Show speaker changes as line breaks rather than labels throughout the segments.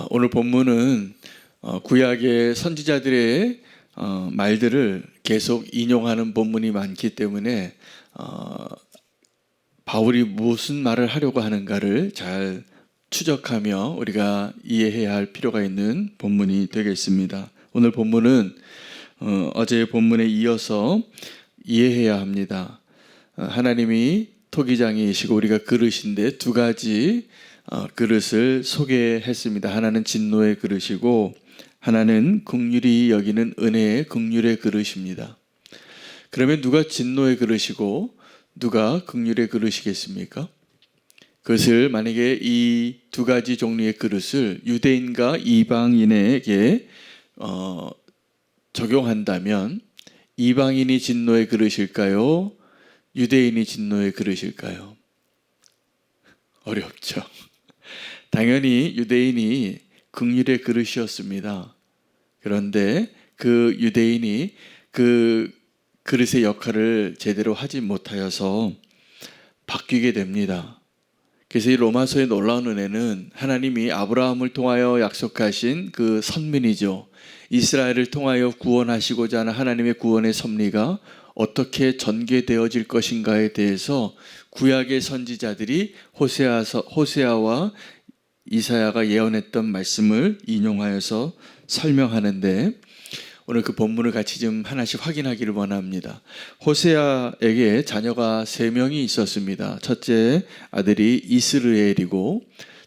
오늘 본문은 구약의 선지자들의 말들을 계속 인용하는 본문이 많기 때문에 바울이 무슨 말을 하려고 하는가를 잘 추적하며 우리가 이해해야 할 필요가 있는 본문이 되겠습니다. 오늘 본문은 어제의 본문에 이어서 이해해야 합니다. 하나님이 토기장이시고 우리가 그릇인데 두 가지 그릇을 소개했습니다. 하나는 진노의 그릇이고 하나는 긍휼히 여기는 은혜의 긍휼의 그릇입니다. 그러면 누가 진노의 그릇이고 누가 긍휼의 그릇이겠습니까? 그것을 만약에 이 두 가지 종류의 그릇을 유대인과 이방인에게 적용한다면 이방인이 진노의 그릇일까요? 유대인이 진노의 그릇일까요? 어렵죠. 당연히 유대인이 긍휼의 그릇이었습니다. 그런데 그 유대인이 그 그릇의 역할을 제대로 하지 못하여서 바뀌게 됩니다. 그래서 이 로마서의 놀라운 은혜는 하나님이 아브라함을 통하여 약속하신 그 선민이죠. 이스라엘을 통하여 구원하시고자 하는 하나님의 구원의 섭리가 어떻게 전개되어질 것인가에 대해서 구약의 선지자들이 호세아와 이사야가 예언했던 말씀을 인용하여서 설명하는데 오늘 그 본문을 같이 좀 하나씩 확인하기를 원합니다. 호세아에게 자녀가 3명이 있었습니다. 첫째 아들이 이스르엘이고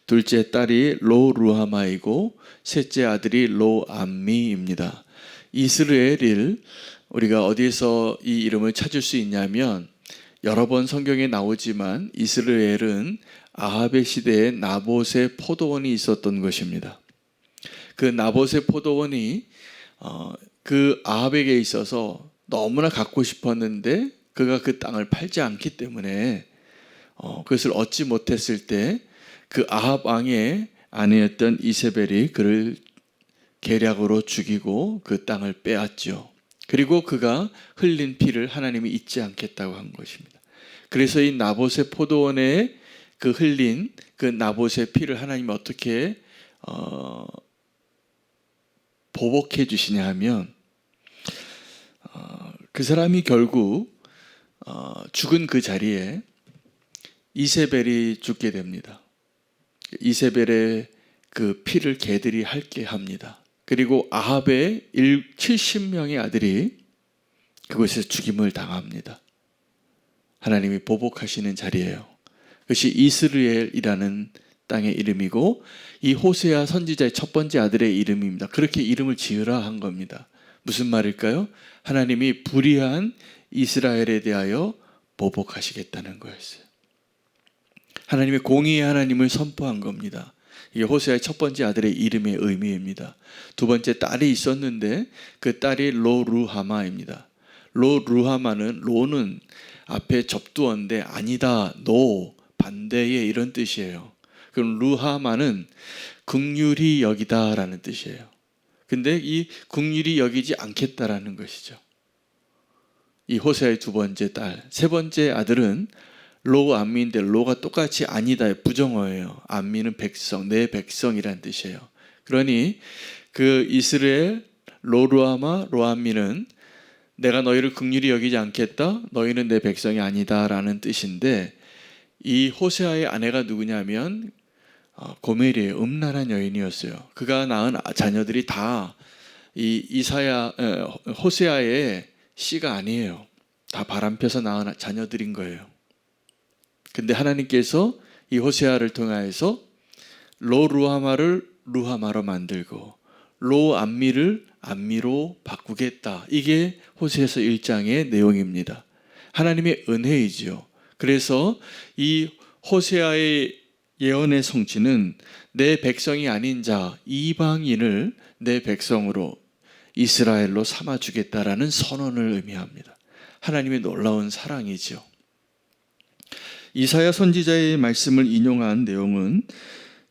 둘째 딸이 로루하마이고 셋째 아들이 로암미입니다. 이스르엘을 우리가 어디에서 이 이름을 찾을 수 있냐면 여러 번 성경에 나오지만 이스라엘은 아합의 시대에 나봇의 포도원이 있었던 것입니다. 그 나봇의 포도원이 그 아합에게 있어서 너무나 갖고 싶었는데 그가 그 땅을 팔지 않기 때문에 그것을 얻지 못했을 때 그 아합 왕의 아내였던 이세벨이 그를 계략으로 죽이고 그 땅을 빼앗죠. 그리고 그가 흘린 피를 하나님이 잊지 않겠다고 한 것입니다. 그래서 이 나봇의 포도원에 그 흘린 그 나봇의 피를 하나님이 어떻게 보복해 주시냐 하면 그 사람이 결국 죽은 그 자리에 이세벨이 죽게 됩니다. 이세벨의 그 피를 개들이 핥게 합니다. 그리고 아합의 70명의 아들이 그곳에서 죽임을 당합니다. 하나님이 보복하시는 자리예요. 그것이 이스라엘이라는 땅의 이름이고 이 호세아 선지자의 첫 번째 아들의 이름입니다. 그렇게 이름을 지으라 한 겁니다. 무슨 말일까요? 하나님이 불의한 이스라엘에 대하여 보복하시겠다는 거였어요. 하나님의 공의의 하나님을 선포한 겁니다. 이게 호세아의 첫 번째 아들의 이름의 의미입니다. 두 번째 딸이 있었는데 그 딸이 로루하마입니다. 로루하마는 로는 앞에 접두어인데 아니다, 노, 반대의 이런 뜻이에요. 그럼 루하마는 긍휼히 여기다라는 뜻이에요. 근데 이 긍휼히 여기지 않겠다라는 것이죠. 이 호세아의 두 번째 딸, 세 번째 아들은 로암미인데 로가 똑같이 아니다 부정어예요. 암미는 백성, 내 백성이라는 뜻이에요. 그러니 그 이스라엘 로루아마 로암미는 내가 너희를 긍휼히 여기지 않겠다, 너희는 내 백성이 아니다라는 뜻인데 이 호세아의 아내가 누구냐면 고멜이에요. 음란한 여인이었어요. 그가 낳은 자녀들이 다 이 호세아의 씨가 아니에요. 다 바람펴서 낳은 자녀들인 거예요. 근데 하나님께서 이 호세아를 통하여서 로루하마를 루하마로 만들고 로암미를 암미로 바꾸겠다. 이게 호세아서 1장의 내용입니다. 하나님의 은혜이지요. 그래서 이 호세아의 예언의 성취는 내 백성이 아닌 자 이방인을 내 백성으로 이스라엘로 삼아주겠다라는 선언을 의미합니다. 하나님의 놀라운 사랑이지요. 이사야 선지자의 말씀을 인용한 내용은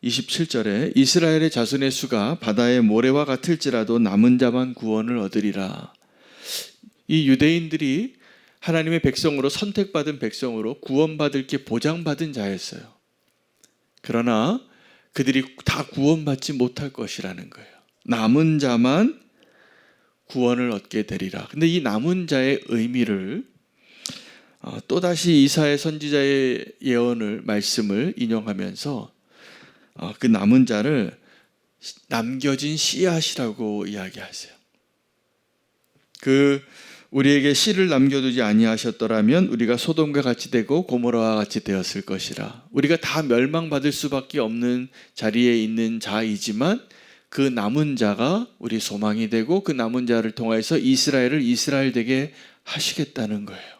27절에 이스라엘의 자손의 수가 바다의 모래와 같을지라도 남은 자만 구원을 얻으리라. 이 유대인들이 하나님의 백성으로 선택받은 백성으로 구원받을 게 보장받은 자였어요. 그러나 그들이 다 구원받지 못할 것이라는 거예요. 남은 자만 구원을 얻게 되리라. 근데 이 남은 자의 의미를 또다시 이사야 선지자의 예언을 말씀을 인용하면서 그 남은 자를 남겨진 씨앗이라고 이야기하세요. 우리에게 씨를 남겨두지 아니하셨더라면 우리가 소돔과 같이 되고 고모라와 같이 되었을 것이라. 우리가 다 멸망받을 수밖에 없는 자리에 있는 자이지만 그 남은 자가 우리 소망이 되고 그 남은 자를 통해서 이스라엘을 이스라엘 되게 하시겠다는 거예요.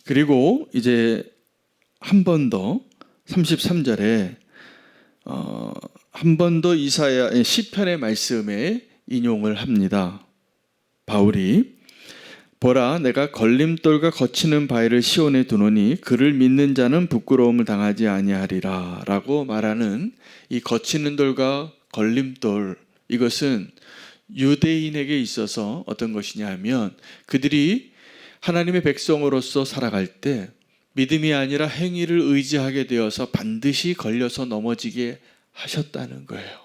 그리고 이제 한 번 더 33절에 한 번 더 이사야 시편의 말씀에 인용을 합니다. 바울이 보라 내가 걸림돌과 거치는 바위를 시온에 두노니 그를 믿는 자는 부끄러움을 당하지 아니하리라 라고 말하는 이 거치는 돌과 걸림돌, 이것은 유대인에게 있어서 어떤 것이냐 하면 그들이 하나님의 백성으로서 살아갈 때 믿음이 아니라 행위를 의지하게 되어서 반드시 걸려서 넘어지게 하셨다는 거예요.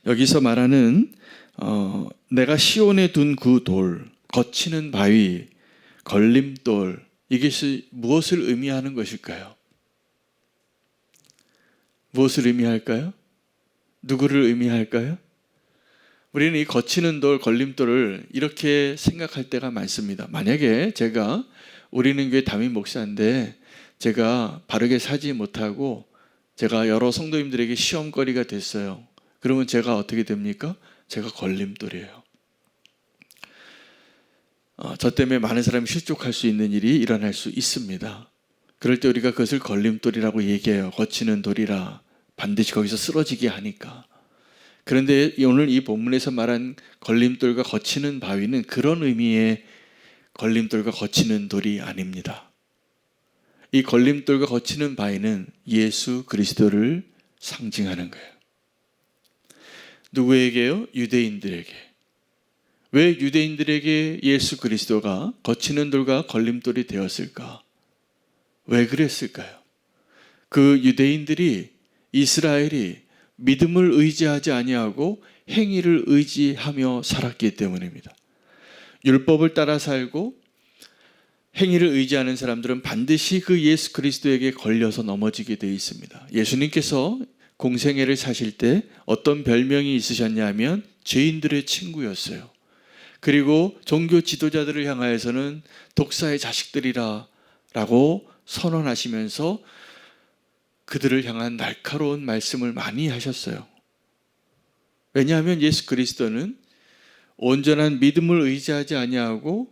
여기서 말하는 내가 시온에 둔 그 돌, 거치는 바위, 걸림돌, 이것이 무엇을 의미하는 것일까요? 무엇을 의미할까요? 누구를 의미할까요? 우리는 이 거치는 돌, 걸림돌을 이렇게 생각할 때가 많습니다. 만약에 우리는 교회 담임 목사인데 제가 바르게 살지 못하고 제가 여러 성도님들에게 시험거리가 됐어요. 그러면 제가 어떻게 됩니까? 제가 걸림돌이에요. 저 때문에 많은 사람이 실족할 수 있는 일이 일어날 수 있습니다. 그럴 때 우리가 그것을 걸림돌이라고 얘기해요. 거치는 돌이라 반드시 거기서 쓰러지게 하니까. 그런데 오늘 이 본문에서 말한 걸림돌과 거치는 바위는 그런 의미의 걸림돌과 거치는 돌이 아닙니다. 이 걸림돌과 거치는 바위는 예수 그리스도를 상징하는 거예요. 누구에게요? 유대인들에게. 왜 유대인들에게 예수 그리스도가 거치는 돌과 걸림돌이 되었을까? 왜 그랬을까요? 그 유대인들이, 이스라엘이 믿음을 의지하지 아니하고 행위를 의지하며 살았기 때문입니다. 율법을 따라 살고 행위를 의지하는 사람들은 반드시 그 예수 그리스도에게 걸려서 넘어지게 되어 있습니다. 예수님께서 공생애를 사실 때 어떤 별명이 있으셨냐면 죄인들의 친구였어요. 그리고 종교 지도자들을 향하여서는 독사의 자식들이라 라고 선언하시면서 그들을 향한 날카로운 말씀을 많이 하셨어요. 왜냐하면 예수 그리스도는 온전한 믿음을 의지하지 아니하고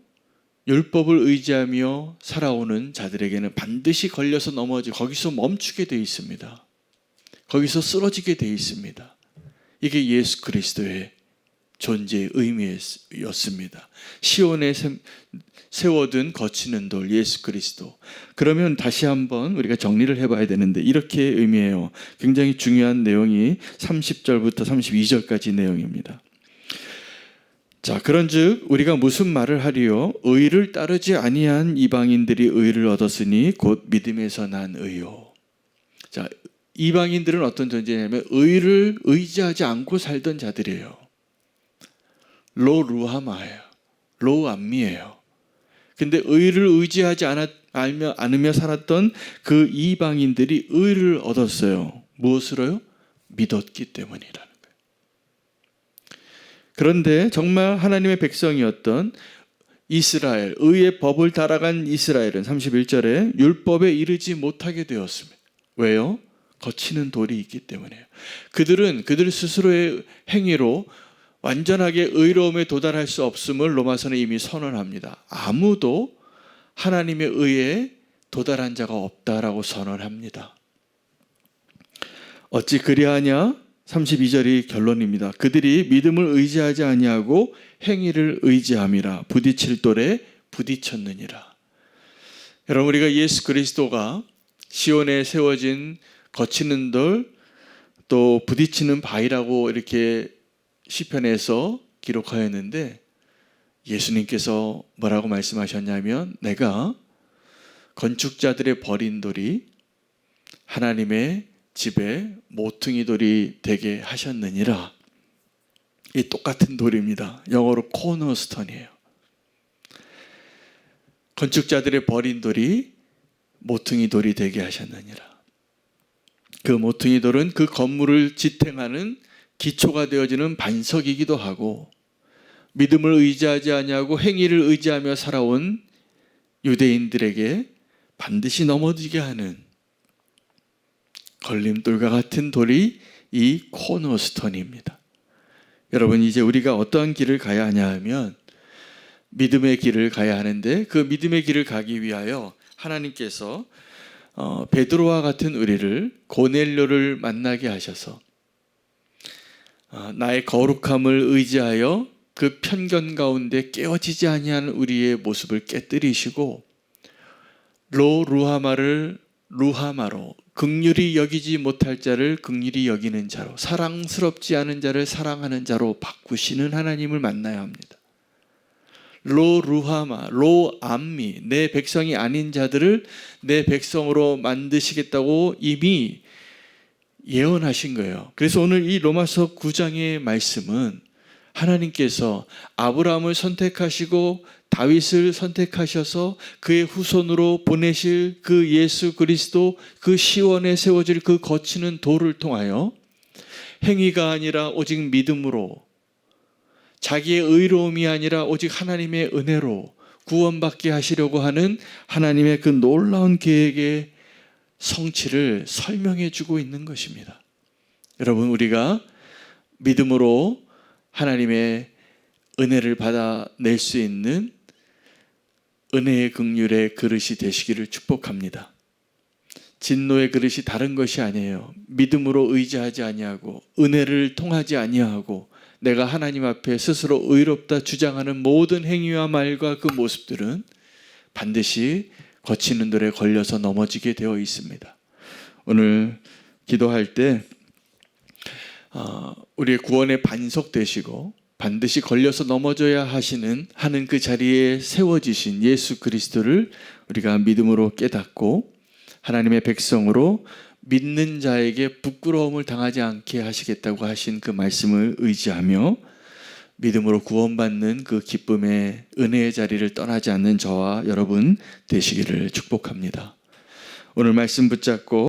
율법을 의지하며 살아오는 자들에게는 반드시 걸려서 거기서 멈추게 되어 있습니다. 거기서 쓰러지게 되어 있습니다. 이게 예수 그리스도의 존재의 의미였습니다. 시온에 세워둔 거치는 돌 예수 그리스도. 그러면 다시 한번 우리가 정리를 해봐야 되는데 이렇게 의미해요. 굉장히 중요한 내용이 30절부터 32절까지 내용입니다. 자, 그런즉 우리가 무슨 말을 하리요? 의를 따르지 아니한 이방인들이 의를 얻었으니 곧 믿음에서 난 의요. 자, 이방인들은 어떤 존재냐면 의를 의지하지 않고 살던 자들이에요. 로 루하마예요. 로 암미예요. 근데 의를 의지하지 않으며 살았던 그 이방인들이 의를 얻었어요. 무엇으로요? 믿었기 때문이라는 거예요. 그런데 정말 하나님의 백성이었던 이스라엘, 의의 법을 따라간 이스라엘은 31절에 율법에 이르지 못하게 되었습니다. 왜요? 거치는 돌이 있기 때문이에요. 그들 스스로의 행위로 완전하게 의로움에 도달할 수 없음을 로마서는 이미 선언합니다. 아무도 하나님의 의에 도달한 자가 없다라고 선언합니다. 어찌 그리하냐? 32절이 결론입니다. 그들이 믿음을 의지하지 아니하고 행위를 의지함이라 부딪힐 돌에 부딪혔느니라. 여러분, 우리가 예수 그리스도가 시온에 세워진 거치는 돌, 또 부딪히는 바위라고 이렇게 시편에서 기록하였는데 예수님께서 뭐라고 말씀하셨냐면 내가 건축자들의 버린 돌이 하나님의 집에 모퉁이 돌이 되게 하셨느니라. 이 똑같은 돌입니다. 영어로 코너스톤이에요. 건축자들의 버린 돌이 모퉁이 돌이 되게 하셨느니라. 그 모퉁이 돌은 그 건물을 지탱하는 기초가 되어지는 반석이기도 하고, 믿음을 의지하지 아니하고 행위를 의지하며 살아온 유대인들에게 반드시 넘어지게 하는 걸림돌과 같은 돌이 이 코너스톤입니다. 여러분, 이제 우리가 어떠한 길을 가야 하냐 하면 믿음의 길을 가야 하는데, 그 믿음의 길을 가기 위하여 하나님께서 베드로와 같은 우리를, 고넬료를 만나게 하셔서 나의 거룩함을 의지하여 그 편견 가운데 깨어지지 아니하는 우리의 모습을 깨뜨리시고, 루하마를 루하마로, 긍휼히 여기지 못할 자를 긍휼히 여기는 자로, 사랑스럽지 않은 자를 사랑하는 자로 바꾸시는 하나님을 만나야 합니다. 루하마, 암미, 내 백성이 아닌 자들을 내 백성으로 만드시겠다고 이미 예언하신 거예요. 그래서 오늘 이 로마서 9장의 말씀은 하나님께서 아브라함을 선택하시고 다윗을 선택하셔서 그의 후손으로 보내실 그 예수 그리스도, 그 시원에 세워질 그 거치는 돌을 통하여 행위가 아니라 오직 믿음으로, 자기의 의로움이 아니라 오직 하나님의 은혜로 구원받게 하시려고 하는 하나님의 그 놀라운 계획의 성취를 설명해 주고 있는 것입니다. 여러분, 우리가 믿음으로 하나님의 은혜를 받아낼 수 있는 은혜의 긍휼의 그릇이 되시기를 축복합니다. 진노의 그릇이 다른 것이 아니에요. 믿음으로 의지하지 아니하고 은혜를 통하지 아니하고 내가 하나님 앞에 스스로 의롭다 주장하는 모든 행위와 말과 그 모습들은 반드시 거치는 돌에 걸려서 넘어지게 되어 있습니다. 오늘 기도할 때 우리의 구원의 반석 되시고 반드시 걸려서 넘어져야 하는 그 자리에 세워지신 예수 그리스도를 우리가 믿음으로 깨닫고 하나님의 백성으로 믿는 자에게 부끄러움을 당하지 않게 하시겠다고 하신 그 말씀을 의지하며 믿음으로 구원받는 그 기쁨의 은혜의 자리를 떠나지 않는 저와 여러분 되시기를 축복합니다. 오늘 말씀 붙잡고